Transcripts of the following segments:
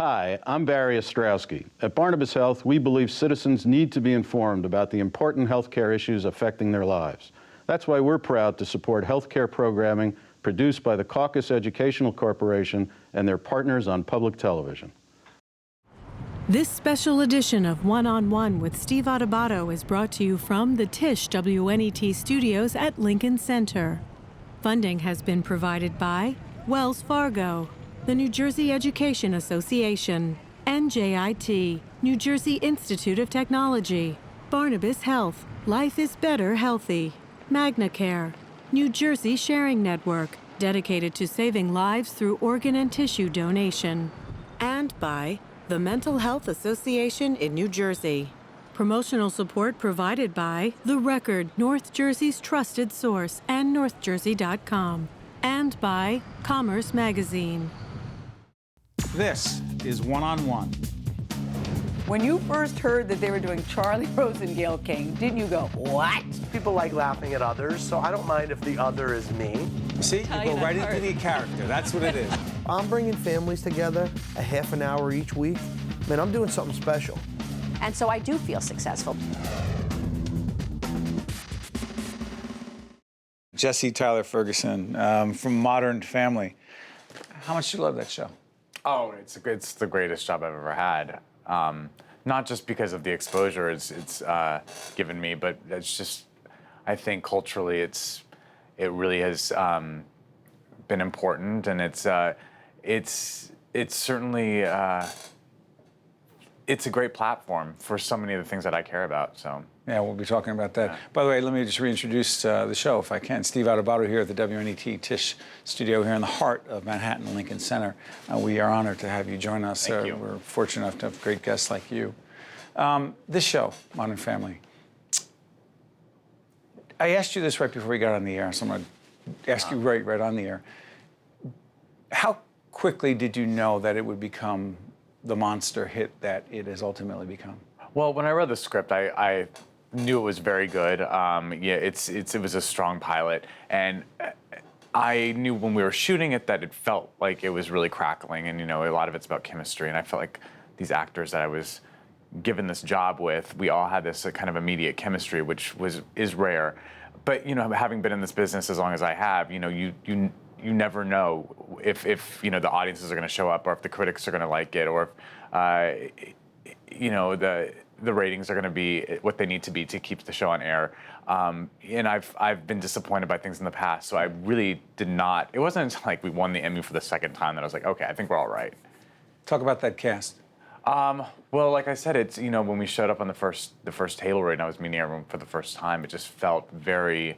Hi, I'm Barry Ostrowski. At Barnabas Health, we believe citizens need to be informed about the important healthcare issues affecting their lives. That's why we're proud to support healthcare programming produced by the Caucus Educational Corporation and their partners on public television. This special edition of One-on-One with Steve Adubato is brought to you from the Tisch WNET studios at Lincoln Center. Funding has been provided by Wells Fargo, the New Jersey Education Association, NJIT, New Jersey Institute of Technology, Barnabas Health, Life is Better Healthy, MagnaCare, New Jersey Sharing Network, dedicated to saving lives through organ and tissue donation, and by the Mental Health Association in New Jersey. Promotional support provided by The Record, North Jersey's trusted source, and NorthJersey.com, and by Commerce Magazine. This is One-on-One. When you first heard that they were doing Charlie Rose and Gayle King, didn't you go, what? People like laughing at others, so I don't mind if the other is me. See, you go right into the character. That's what it is. I'm bringing families together a half an hour each week. Man, I'm doing something special. And so I do feel successful. Jesse Tyler Ferguson from Modern Family. How much do you love that show? Oh, it's the greatest job I've ever had. Not just because of the exposure it's given me, but it's just, I think culturally it really has been important, and it's certainly it's a great platform for so many of the things that I care about. So. Yeah, we'll be talking about that. Yeah. By the way, let me just reintroduce the show, if I can. Steve Adubato here at the WNET Tisch studio here in the heart of Manhattan, Lincoln Center. We are honored to have you join us. Thank you. We're fortunate enough to have great guests like you. This show, Modern Family. I asked you this right before we got on the air, so I'm going to ask you right on the air. How quickly did you know that it would become the monster hit that it has ultimately become? Well, when I read the script, I knew it was very good. It was a strong pilot, and I knew when we were shooting it that it felt like it was really crackling, and a lot of it's about chemistry, and I felt like these actors that I was given this job with, we all had this kind of immediate chemistry, which is rare. But having been in this business as long as I have, you never know if the audiences are going to show up, or if the critics are going to like it, or if the ratings are going to be what they need to be to keep the show on air. And I've been disappointed by things in the past, so I really did not. It wasn't until like we won the Emmy for the second time that I was like, okay, I think we're all right. Talk about that cast. Well, like I said, it's when we showed up on the first table read and I was meeting everyone for the first time, it just felt very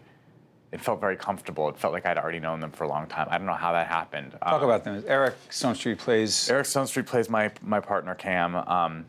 comfortable. It felt like I'd already known them for a long time. I don't know how that happened. Talk about them. Eric Stonestreet plays my partner Cam.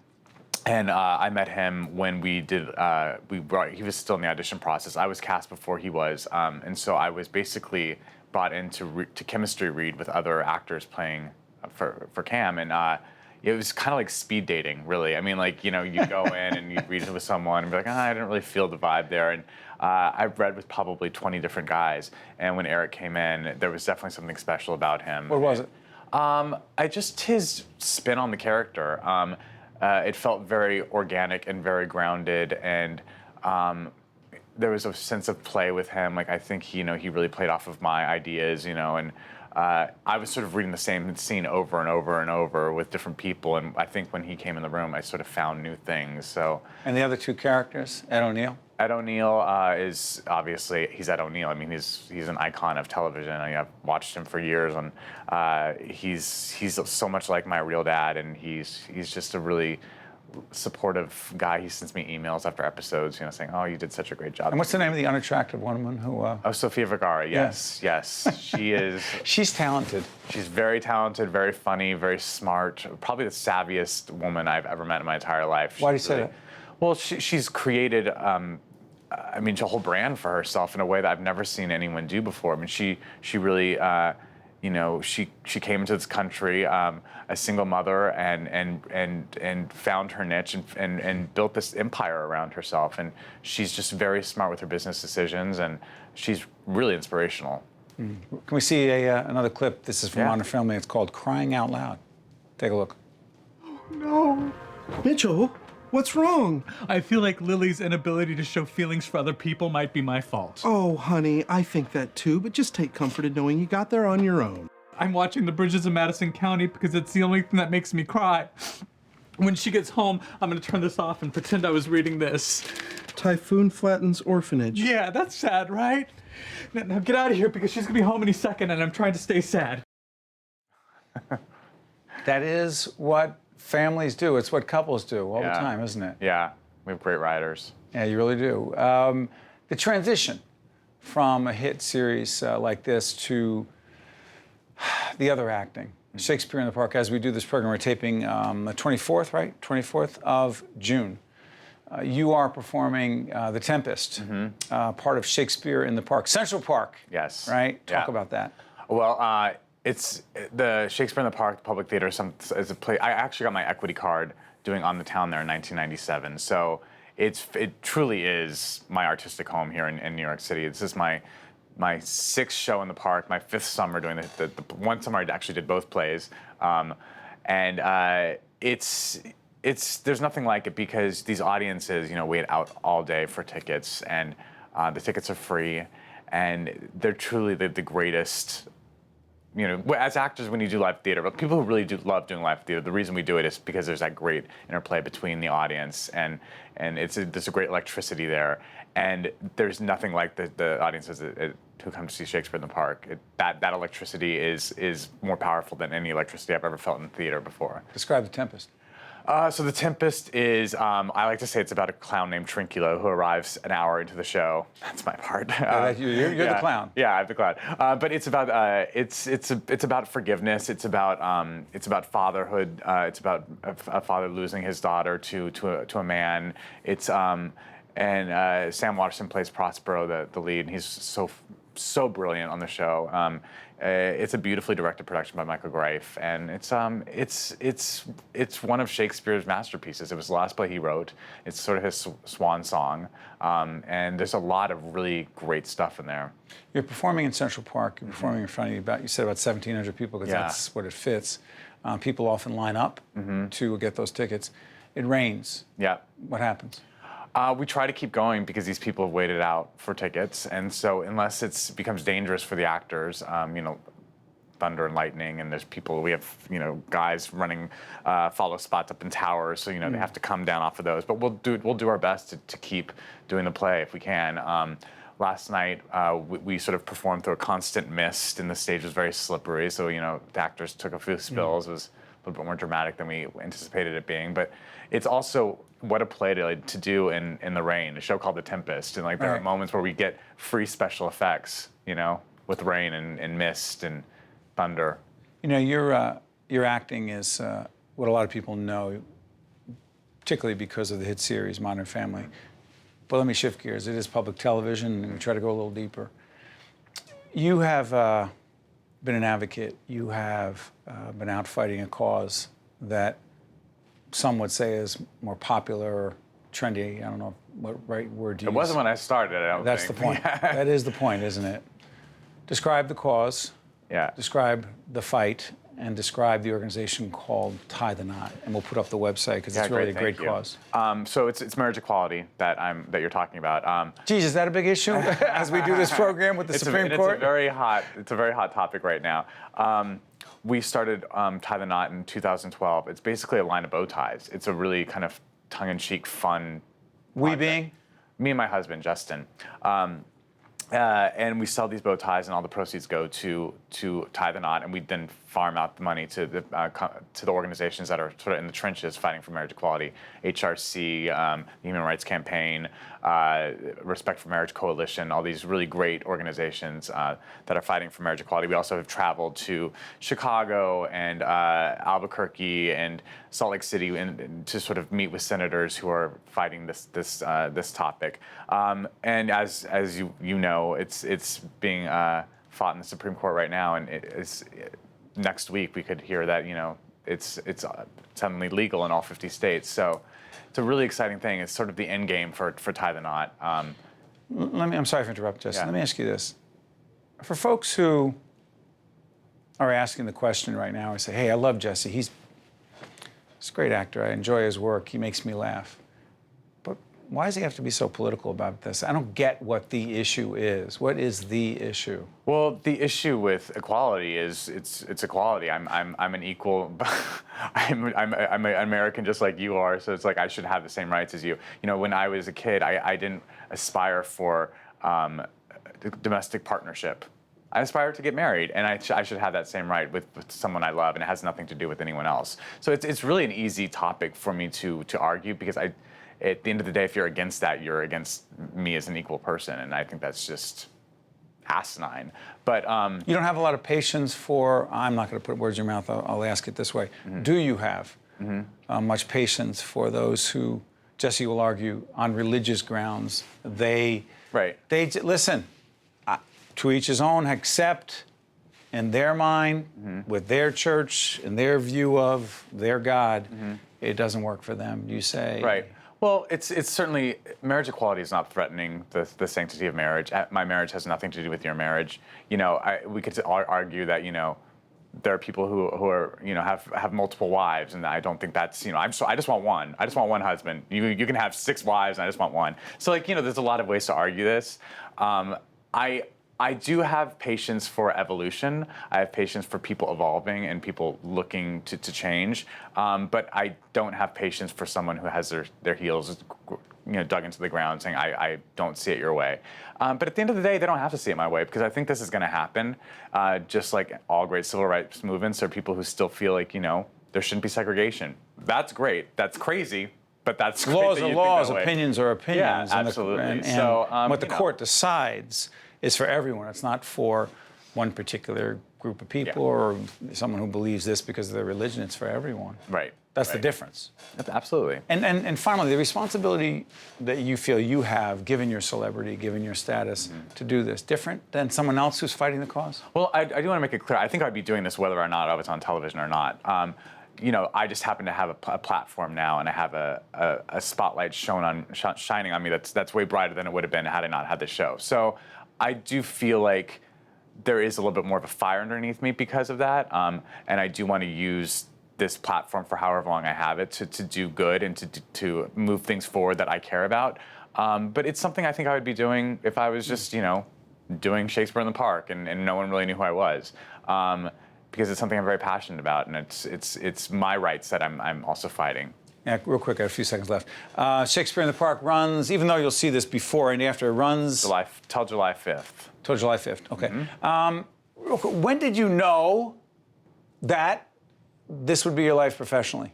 And I met him when he was still in the audition process. I was cast before he was, and so I was basically brought in to chemistry read with other actors playing for Cam, and it was kind of like speed dating, really. I mean, like you go in and you read it with someone and be like, I didn't really feel the vibe there, and I've read with probably 20 different guys, and when Eric came in, there was definitely something special about him. What was it? His spin on the character. It felt very organic and very grounded, and there was a sense of play with him. Like I think he really played off of my ideas, and I was sort of reading the same scene over and over and over with different people, and I think when he came in the room, I sort of found new things. So. And the other two characters, Ed O'Neill. Ed O'Neill is obviously, he's Ed O'Neill. I mean, he's an icon of television. I've watched him for years, and he's so much like my real dad, and he's just a really supportive guy. He sends me emails after episodes, saying, "Oh, you did such a great job." And what's the name of the unattractive woman who? Oh, Sofia Vergara. Yes. She is. She's talented. She's very talented, very funny, very smart. Probably the savviest woman I've ever met in my entire life. Why do you say that? Well, she's created, a whole brand for herself in a way that I've never seen anyone do before. I mean, she really, she came into this country a single mother and found her niche and built this empire around herself. And she's just very smart with her business decisions, and she's really inspirational. Mm. Can we see another clip? This is from Modern Family. It's called "Crying Out Loud." Take a look. No. Mitchell, what's wrong? I feel like Lily's inability to show feelings for other people might be my fault. Oh, honey, I think that too, but just take comfort in knowing you got there on your own. I'm watching The Bridges of Madison County because it's the only thing that makes me cry. When she gets home, I'm gonna turn this off and pretend I was reading this. Typhoon Flattens Orphanage. Yeah, that's sad, right? Now get out of here because she's gonna be home any second and I'm trying to stay sad. That is what families do. It's what couples do all the time, isn't it? Yeah, we have great writers. Yeah, you really do. The transition from a hit series like this to the other acting, Shakespeare in the Park. As we do this program, we're taping the 24th, right? 24th of June. You are performing The Tempest, part of Shakespeare in the Park, Central Park. Yes. Right? Talk about that. Well, it's the Shakespeare in the Park Public Theater is a play. I actually got my equity card doing On the Town there in 1997. So it truly is my artistic home here in New York City. This is my sixth show in the park, my fifth summer doing the one summer I actually did both plays, and there's nothing like it because these audiences, wait out all day for tickets, and the tickets are free, and they're truly the greatest. As actors, when you do live theater, but people who really do love doing live theater, the reason we do it is because there's that great interplay between the audience, and there's a great electricity there, and there's nothing like the audiences who come to see Shakespeare in the Park. That electricity is more powerful than any electricity I've ever felt in theater before. Describe The Tempest. So The Tempest is, I like to say it's about a clown named Trinculo who arrives an hour into the show. That's my part. You're the clown. Yeah, I'm the clown. But it's about it's about forgiveness. It's about fatherhood. It's about a father losing his daughter to a man. It's and Sam Waterston plays Prospero, the lead, and he's so brilliant on the show. It's a beautifully directed production by Michael Greif, and it's one of Shakespeare's masterpieces. It was the last play he wrote. It's sort of his swan song, and there's a lot of really great stuff in there. You're performing in Central Park. You're performing in front of you said about 1,700 people because that's what it fits. People often line up to get those tickets. It rains. Yeah. What happens? We try to keep going because these people have waited out for tickets, and so unless it becomes dangerous for the actors, thunder and lightning, and there's people, we have guys running follow spots up in towers, so they have to come down off of those. But we'll do our best to keep doing the play if we can. Last night we sort of performed through a constant mist, and the stage was very slippery, so the actors took a few spills. It was a little bit more dramatic than we anticipated it being, but it's also what a play to do in the rain. A show called The Tempest, and there are moments where we get free special effects, with rain and mist and thunder. Your acting is what a lot of people know, particularly because of the hit series Modern Family. But let me shift gears. It is public television, and we try to go a little deeper. You have been an advocate. You have been out fighting a cause that some would say is more popular or trendy. I don't know what right word to use. It wasn't when I started, I don't think. That's the point. That is the point, isn't it? Describe the cause. Yeah. Describe the fight, and describe the organization called Tie the Knot. And we'll put up the website because it's really a great cause. So it's marriage equality that you're talking about. Geez, is that a big issue as we do this program with the Supreme Court? It's a very hot topic right now. We started Tie the Knot in 2012. It's basically a line of bow ties. It's a really kind of tongue-in-cheek, fun. We being? Me and my husband, Justin. And we sell these bow ties, and all the proceeds go to Tie the Knot, and we then farm out the money to the organizations that are sort of in the trenches fighting for marriage equality: HRC, the Human Rights Campaign, Respect for Marriage Coalition, all these really great organizations that are fighting for marriage equality. We also have traveled to Chicago and Albuquerque and Salt Lake City and to sort of meet with senators who are fighting this topic. And as you know, it's being fought in the Supreme Court right now, and next week we could hear that it's suddenly legal in all 50 states. So it's a really exciting thing. It's sort of the end game for Tie the Knot. I'm sorry for interrupting, Justin. Yeah. Let me ask you this: for folks who are asking the question right now, I say, "Hey, I love Jesse. He's He's a great actor. I enjoy his work. He makes me laugh. But why does he have to be so political about this? I don't get what the issue is. What is the issue? Well, the issue with equality is it's equality. I'm an equal. I'm an American just like you are. So it's like I should have the same rights as you. You know, when I was a kid, I didn't aspire for domestic partnership. I aspire to get married, and I should have that same right with someone I love, and it has nothing to do with anyone else. So it's really an easy topic for me to argue, because at the end of the day, if you're against that, you're against me as an equal person, and I think that's just asinine. But you don't have a lot of patience for. I'm not going to put words in your mouth. I'll ask it this way: do you have much patience for those who, Jesse will argue, on religious grounds, they listen. To each his own, accept in their mind, with their church and their view of their God, it doesn't work for them. You say, right. Well, it's certainly, marriage equality is not threatening the sanctity of marriage. My marriage has nothing to do with your marriage. You know, we could argue that, you know, there are people who are, you know, have multiple wives, and I don't think that's, you know, I just want one. I just want one husband. You can have 6 wives, and I just want one. So, like, you know, there's a lot of ways to argue this. I do have patience for evolution. I have patience for people evolving and people looking to change. But I don't have patience for someone who has their heels, you know, dug into the ground, saying, I don't see it your way. But at the end of the day, they don't have to see it my way, because I think this is going to happen. Just like all great civil rights movements, there are people who still feel like, you know, there shouldn't be segregation. That's great. That's crazy. But that's great. Laws are laws, opinions are opinions. Yeah, absolutely. And so what the court decides is for everyone. It's not for one particular group of people or someone who believes this because of their religion. It's for everyone. Right. That's the difference. Absolutely. And finally, the responsibility that you feel you have, given your celebrity, given your status, to do this, different than someone else who's fighting the cause? Well, I do want to make it clear. I think I'd be doing this whether or not I was on television or not. You know, I just happen to have a platform now, and I have a spotlight shining on me that's way brighter than it would have been had I not had the show. So I do feel like there is a little bit more of a fire underneath me because of that, and I do want to use this platform for however long I have it to do good and to move things forward that I care about. But it's something I think I would be doing if I was just, you know, doing Shakespeare in the Park and no one really knew who I was. Because it's something I'm very passionate about, and it's my rights that I'm also fighting. Yeah, real quick, I have a few seconds left. Shakespeare in the Park runs, even though you'll see this before and after, it runs... Till July 5th. Till July 5th, okay. Real quick, when did you know that this would be your life professionally?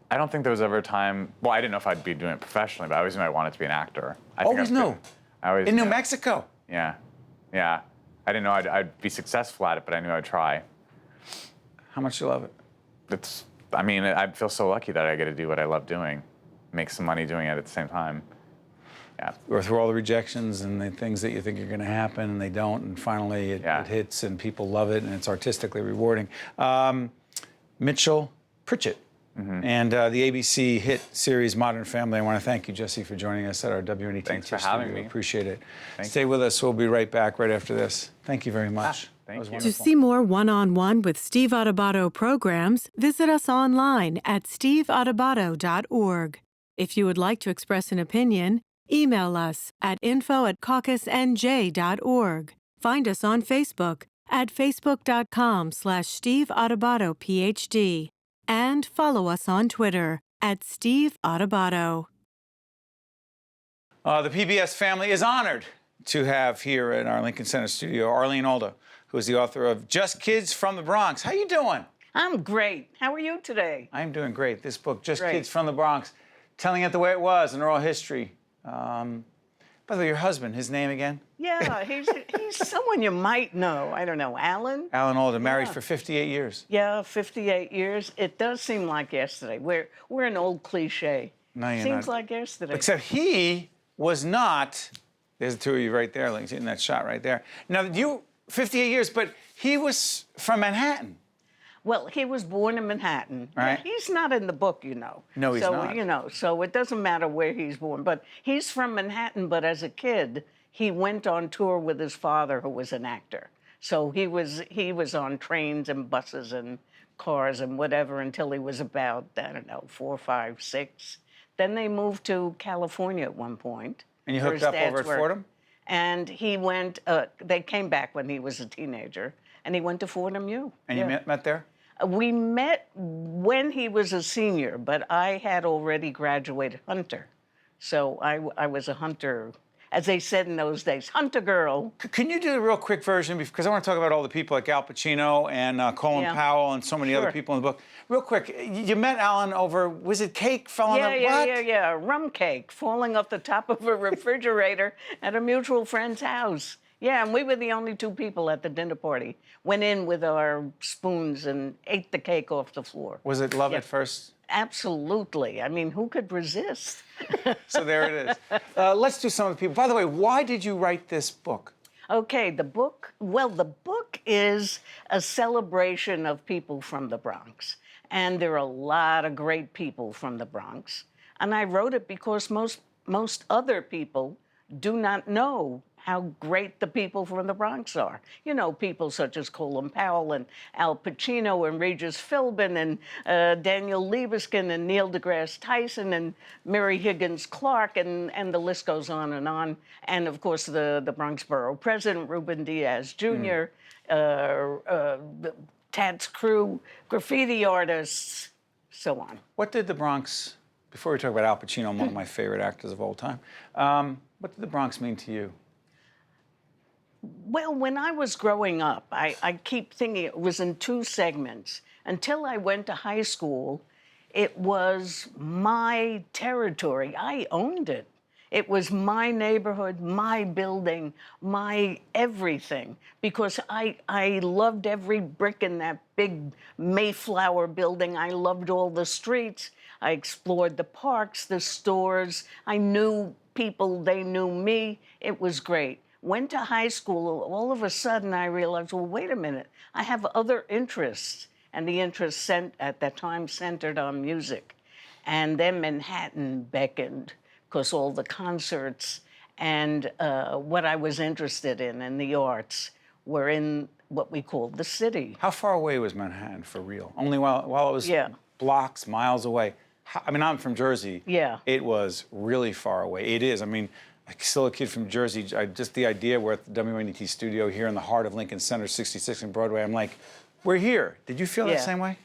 I don't think there was ever a time... Well, I didn't know if I'd be doing it professionally, but I always knew I wanted to be an actor. Always knew? In New Mexico? Yeah. Yeah. I didn't know I'd be successful at it, but I knew I'd try. How much do you love it? I mean, I feel so lucky that I get to do what I love doing, make some money doing it at the same time. Yeah. Or through all the rejections and the things that you think are going to happen and they don't, and finally it hits and people love it and it's artistically rewarding. Mitchell Pritchett and the ABC hit series Modern Family. I want to thank you, Jesse, for joining us at our WNET. Thanks for having me. Appreciate it. Stay with us. We'll be right back right after this. Thank you very much. Thank you. To see more one-on-one with Steve Adubato programs, visit us online at steveadubato.org. If you would like to express an opinion, email us at info@caucusnj.org. Find us on Facebook at facebook.com/Steve Adubato PhD, and follow us on Twitter at Steve Adubato. The PBS family is honored to have here in our Lincoln Center studio Arlene Alda, who is the author of Just Kids from the Bronx. How you doing? I'm great. How are you today? I'm doing great. This book, Just Kids from the Bronx, telling it the way it was in oral history. By the way, your husband, his name again? Yeah, he's someone you might know. I don't know, Alan? Alan Alda, married for 58 years. Yeah, 58 years. It does seem like yesterday. We're an old cliche. No, you're Seems not. like yesterday. Except he was not. There's the two of you right there, Lindsay, in that shot right there. Now, you, 58 years, but he was from Manhattan. Well, he was born in Manhattan. Right. He's not in the book, you know. No, he's not. So, you know, so it doesn't matter where he's born. But he's from Manhattan, but as a kid, he went on tour with his father, who was an actor. So he was on trains and buses and cars and whatever until he was about, I don't know, 4, 5, 6. Then they moved to California at one point. And you where hooked his up over dad's at Fordham? And he went, they came back when he was a teenager, and he went to Fordham U. And you met there? We met when he was a senior, but I had already graduated Hunter. So I was a Hunter, as they said in those days, Hunter girl. Can you do a real quick version? Because I want to talk about all the people like Al Pacino and Colin Powell and so many other people in the book. Real quick, you met Alan over, was it cake? Fell on the what? Yeah, rum cake falling off the top of a refrigerator at a mutual friend's house. Yeah, and we were the only 2 people at the dinner party. Went in with our spoons and ate the cake off the floor. Was it love at first? Absolutely. I mean, who could resist? So there it is. Let's do some of the people. By the way, why did you write this book? Okay, the book is a celebration of people from the Bronx. And there are a lot of great people from the Bronx. And I wrote it because most other people do not know how great the people from the Bronx are. You know, people such as Colin Powell and Al Pacino and Regis Philbin and Daniel Libeskind and Neil deGrasse Tyson and Mary Higgins Clark, and the list goes on. And of course, the Bronx Borough President, Ruben Diaz Jr., Tad's crew, graffiti artists, so on. What did the Bronx, before we talk about Al Pacino, one of my favorite actors of all time, what did the Bronx mean to you? Well, when I was growing up, I keep thinking it was in 2 segments. Until I went to high school, it was my territory. I owned it. It was my neighborhood, my building, my everything, because I loved every brick in that big Mayflower building. I loved all the streets. I explored the parks, the stores. I knew people, they knew me. It was great. Went to high school, all of a sudden I realized, well, wait a minute, I have other interests. And the interests at that time centered on music. And then Manhattan beckoned, because all the concerts and what I was interested in the arts, were in what we called the city. How far away was Manhattan for real? Only while it was blocks, miles away. I mean, I'm from Jersey. Yeah. It was really far away. It is. I mean, still a kid from Jersey, just the idea we're at the WNET studio here in the heart of Lincoln Center, 66 and Broadway, I'm like, we're here. Did you feel that same way?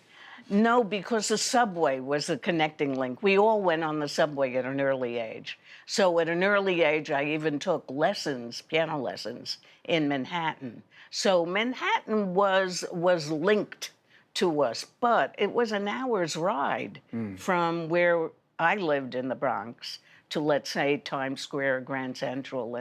No, because the subway was the connecting link. We all went on the subway at an early age. So at an early age, I even took lessons, piano lessons, in Manhattan. So Manhattan was linked to us, but it was an hour's ride from where I lived in the Bronx to, let's say, Times Square, Grand Central.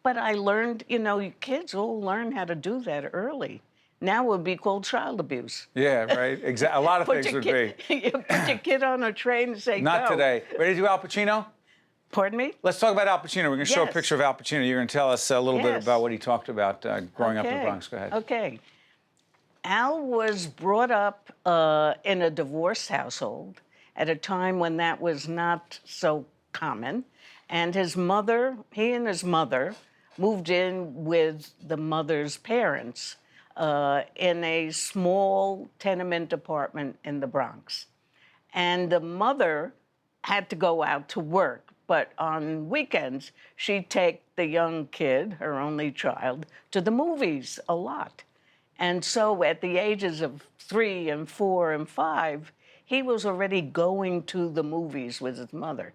But I learned, you know, kids all learn how to do that early. Now it would be called child abuse. Yeah, right. Exactly. A lot of things would be. You put your kid on a train and say, Not go. today. Ready to do Al Pacino? Pardon me? Let's talk about Al Pacino. We're going to show a picture of Al Pacino. You're going to tell us a little bit about what he talked about growing up in the Bronx. Go ahead. Okay. Al was brought up in a divorced household at a time when that was not so common. And his mother, he and his mother, moved in with the mother's parents in a small tenement apartment in the Bronx. And the mother had to go out to work, but on weekends, she'd take the young kid, her only child, to the movies a lot. And so at the ages of 3 and 4 and 5, he was already going to the movies with his mother.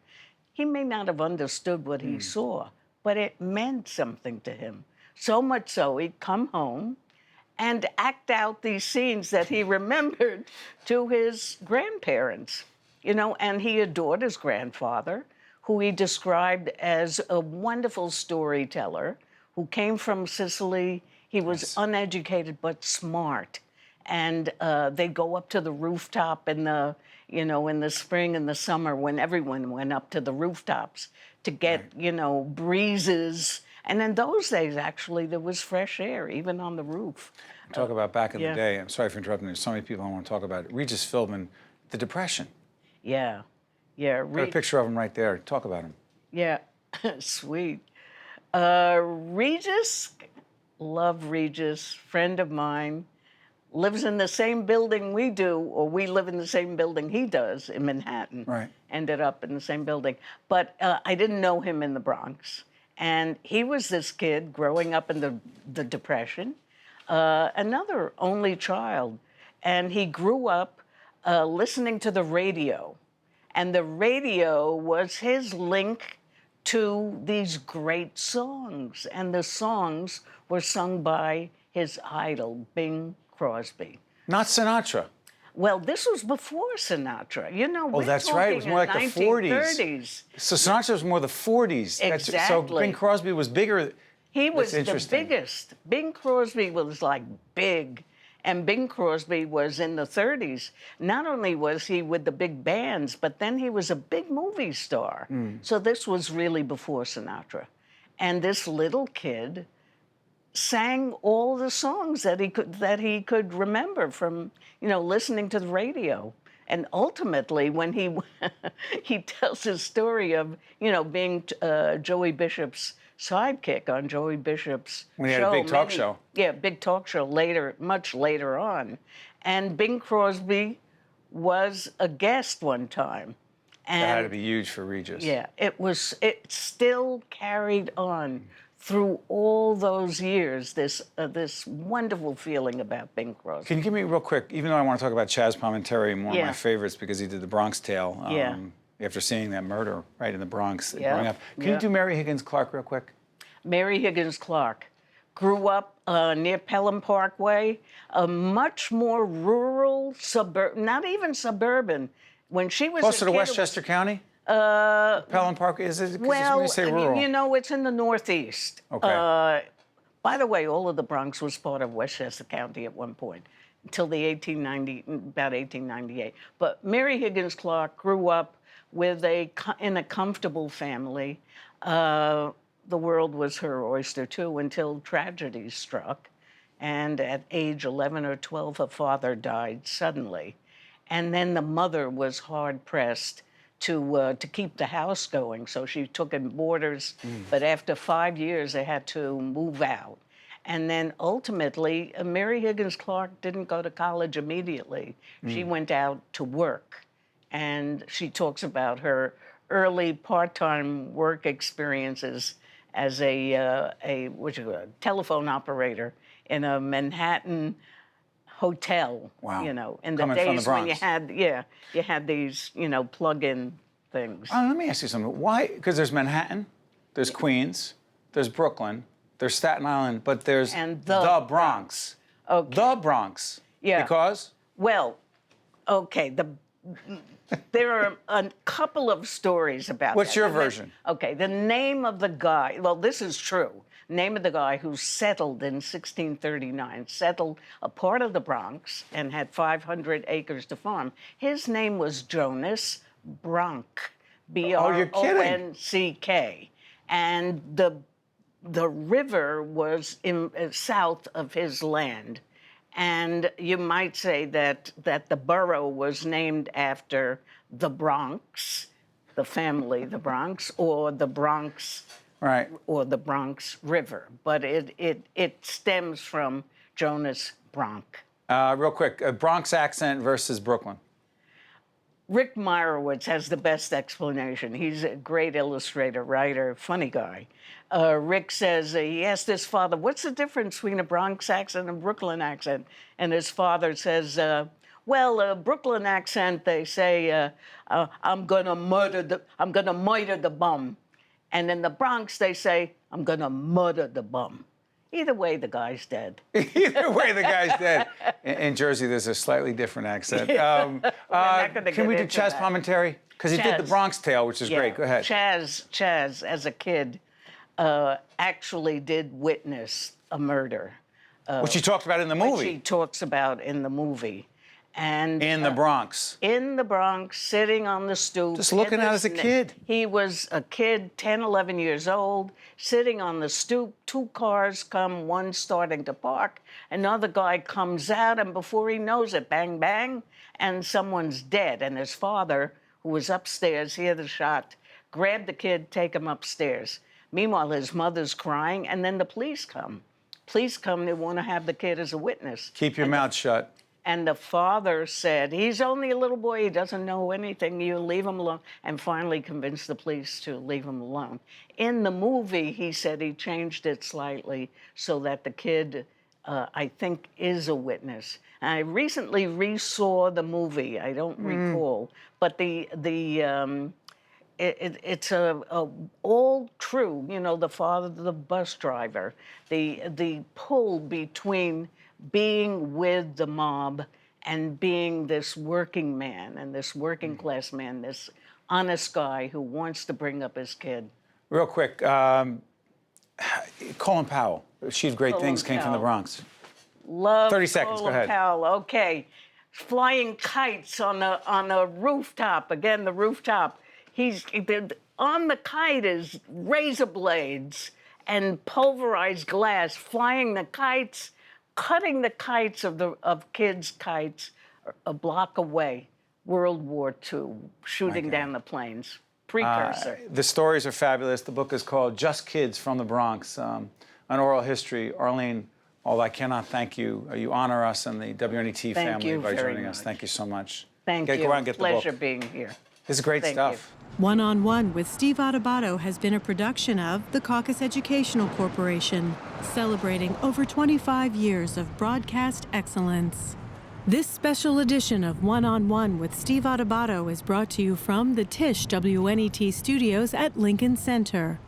He may not have understood what he saw, but it meant something to him. So much so, he'd come home and act out these scenes that he remembered to his grandparents, you know, and he adored his grandfather, who he described as a wonderful storyteller who came from Sicily. He was uneducated but smart. And they'd go up to the rooftop in the, you know, in the spring and the summer when everyone went up to the rooftops to get, you know, breezes. And in those days, actually, there was fresh air, even on the roof. Talk about back in the day. I'm sorry for interrupting. There's so many people I want to talk about. Regis Philbin, the Depression. Yeah. Got a picture of him right there. Talk about him. Yeah, sweet. Regis, love Regis, friend of mine. lives in the same building we do, or we live in the same building he does in Manhattan. Right. Ended up in the same building. But I didn't know him in the Bronx. And he was this kid growing up in the Depression, another only child. And he grew up listening to the radio. And the radio was his link to these great songs. And the songs were sung by his idol, Bing Crosby. Not Sinatra. Well, this was before Sinatra. You know, Oh, that's right. It was more like the 40s. So Sinatra was more the 40s. Exactly. So Bing Crosby was bigger. He was That's the interesting. biggest. Bing Crosby was like big. And Bing Crosby was in the 30s. Not only was he with the big bands, but then he was a big movie star. So this was really before Sinatra. And this little kid sang all the songs that he could remember from, you know, listening to the radio. And ultimately, when he tells his story of, you know, being Joey Bishop's sidekick on Joey Bishop's When he show. had a big talk show. Yeah, big talk show later, much later on. And Bing Crosby was a guest one time. And That had to be huge for Regis. yeah, it still carried on through all those years, this wonderful feeling about Bing Crosby. Can you give me real quick, even though I want to talk about Chaz Palminteri, one of Yeah. my favorites because he did The Bronx Tale. Yeah. After seeing that murder right in the Bronx Yeah. growing up. Can Yeah. you do Mary Higgins Clark real quick? Mary Higgins Clark grew up near Pelham Parkway, a much more rural not even suburban. When she was Closer a to kid, Westchester County? Pelham Park, is it? 'Cause well, when you say rural. you know, it's in the Northeast. Okay. By the way, all of the Bronx was part of Westchester County at one point, until about 1898. But Mary Higgins Clark grew up with in a comfortable family. The world was her oyster too until tragedy struck, and at age 11 or 12, her father died suddenly, and then the mother was hard pressed to keep the house going, so she took in boarders. But after 5 years, they had to move out. And then ultimately, Mary Higgins Clark didn't go to college immediately. She went out to work. And she talks about her early part-time work experiences as a telephone operator in a Manhattan hotel. Wow. You know, in the Coming from the days when you Bronx. had these, you know, plug-in things. Let me ask you something. Why? Because there's Manhattan, there's Queens, there's Brooklyn, there's Staten Island, but there's And the Bronx. Okay. The Bronx. Yeah. Because? Well, okay, there are a couple of stories about What's that. your And then- version? Okay, the name of the guy, well, this is true. Name of the guy who settled in 1639, settled a part of the Bronx and had 500 acres to farm. His name was Jonas Bronk, B-R-O-N-C-K. And the river was south of his land. And you might say that the borough was named after the Bronx, the family, the Bronx, or the Bronx, Right. or the Bronx River. But it stems from Jonas Bronk. Real quick, Bronx accent versus Brooklyn. Rick Meyerowitz has the best explanation. He's a great illustrator, writer, funny guy. Rick says, he asked his father, what's the difference between a Bronx accent and a Brooklyn accent? And his father says, well, a Brooklyn accent, they say, I'm gonna murder the bum. And in the Bronx, they say, I'm gonna murder the bum. Either way, the guy's dead. Either way, the guy's dead. In Jersey, there's a slightly different accent. not gonna Can we get do into Chaz that. Palminteri? Because he did the Chaz. Bronx Tale, which is great. Go ahead. Chaz, as a kid, actually did witness a murder. Which he talked about in the Which movie. he talks about in the movie. And In the Bronx. in the Bronx, sitting on the stoop. Just looking in out the as a sn- kid. He was a kid, 10, 11 years old, sitting on the stoop. Two cars come, one starting to park. Another guy comes out, and before he knows it, bang, bang, and someone's dead. And his father, who was upstairs, hear the shot, grab the kid, take him upstairs. Meanwhile, his mother's crying, and then the police come. police come, they want to have the kid as a witness. Keep your mouth shut. And the father said, he's only a little boy, he doesn't know anything, you leave him alone, and finally convinced the police to leave him alone. In the movie, he said he changed it slightly so that the kid, I think, is a witness. And I recently resaw the movie, I don't recall, but it's all true, you know, the father, the bus driver, the pull between being with the mob and being this working man and this working class man, this honest guy who wants to bring up his kid. Real quick, Colin Powell, achieved great things, came from the Bronx. Love 30 seconds, Colin go ahead. Powell. Okay, flying kites on a rooftop. Again, the rooftop. On the kite is razor blades and pulverized glass, flying the kites, cutting the kites of kids' kites a block away. World War II, shooting down the planes. Precursor. The stories are fabulous. The book is called Just Kids from the Bronx, an oral history. Arlene Alda, I cannot thank you. You honor us and the WNET family by joining us. Thank you so much. Thank you. Go out and get the book. Pleasure being here. This is great stuff. One on One with Steve Adubato has been a production of the Caucus Educational Corporation, celebrating over 25 years of broadcast excellence. This special edition of One on One with Steve Adubato is brought to you from the Tisch WNET studios at Lincoln Center.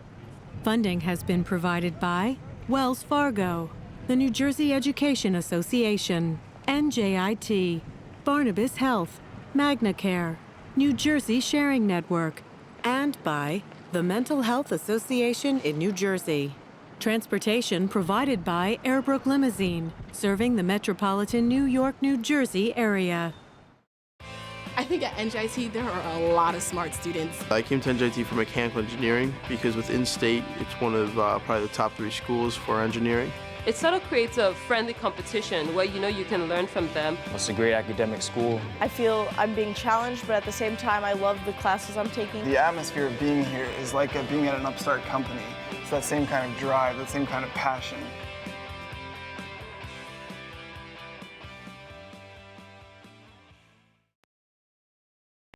Funding has been provided by Wells Fargo, the New Jersey Education Association, NJIT, Barnabas Health, MagnaCare, New Jersey Sharing Network, and by the Mental Health Association in New Jersey. Transportation provided by Airbrook Limousine, serving the metropolitan New York, New Jersey area. I think at NJIT there are a lot of smart students. I came to NJIT for mechanical engineering because within state, it's one of probably the top 3 schools for engineering. It sort of creates a friendly competition where you know you can learn from them. It's a great academic school. I feel I'm being challenged, but at the same time, I love the classes I'm taking. The atmosphere of being here is like being at an upstart company. It's that same kind of drive, that same kind of passion.